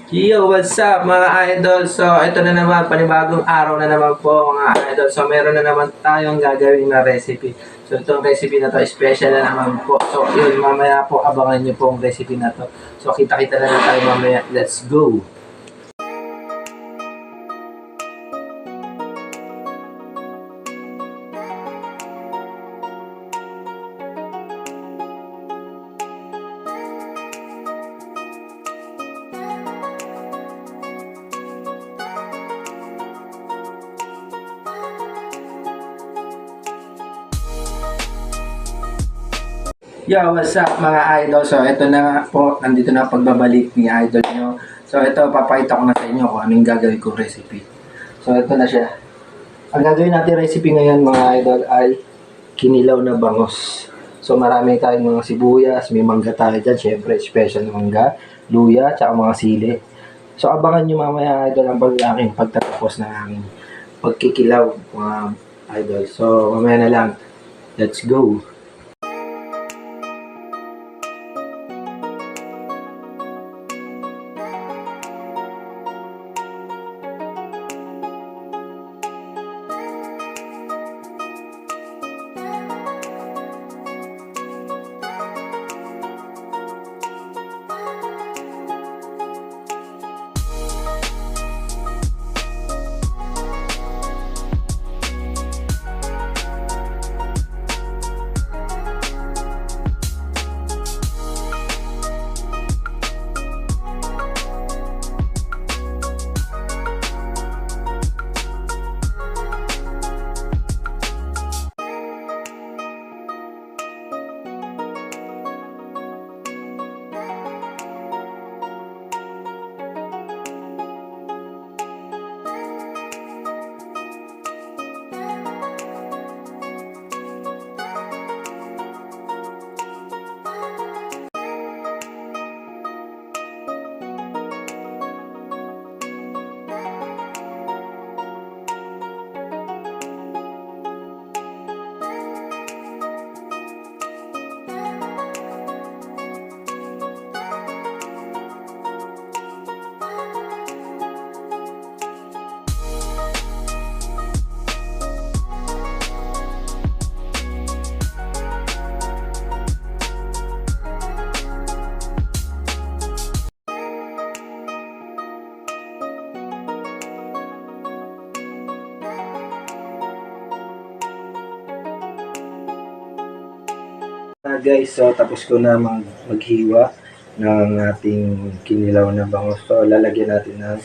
Yo, what's up mga idol? So, ito na naman, panibagong araw na naman po mga idol. So, meron na naman tayong gagawin na recipe. So, itong recipe na to, special na naman po. So, yun, mamaya po, abangan nyo po ang recipe na to. So, kita-kita na tayo mamaya. Let's go! Yo, what's up mga idol? So, ito na nga po, nandito na ang pagbabalik ni idol nyo. So, ito, papakita ko na sa inyo kung anong gagawin kong recipe. So, ito na siya. Ang gagawin natin recipe ngayon mga idol ay kinilaw na bangos. So, marami tayong mga sibuyas, may mangga tayo dyan, syempre, special na mangga, luya, tsaka mga sili. So, abangan nyo mamaya idol ang aking pagtatapos ng aking pagkikilaw mga idol. So, mamaya na lang. Let's go! Guys, so tapos ko na maghiwa ng ating kinilaw na bangos. So lalagyan natin ng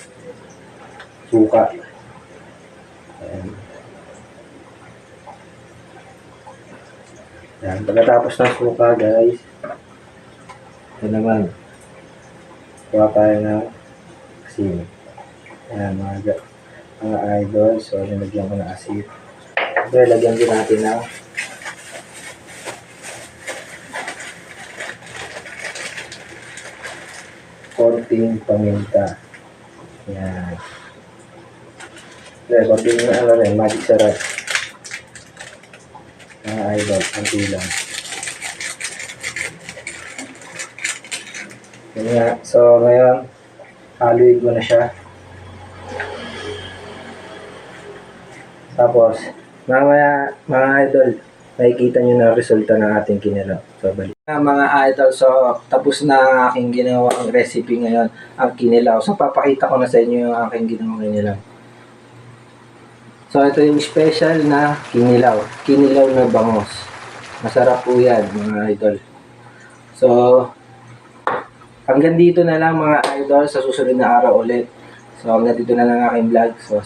suka. Ayan. Ayan. Pagkatapos ng suka guys, ito naman, kuha tayo ng asin. Ayan mga idol. So nilagyan ko ng asin. So lagyan din natin ng konting paminta. Yan. Okay, konting magic sarap. Mga idol, konti lang. Yan nga. So, ngayon, haluin ko na siya. Tapos, mamaya, mga idol, nakikita nyo na resulta ng ating kinilaw. So, balik. Mga idol, so tapos na ang aking ginawang recipe ngayon, ang kinilaw. So, papakita ko na sa inyo yung aking ginawang kinilaw. So, ito yung special na kinilaw. Kinilaw na bangos. Masarap po yan, mga idol. So, hanggang dito na lang mga idol. Sa susunod na araw ulit. So, hanggang dito na lang aking vlog. So,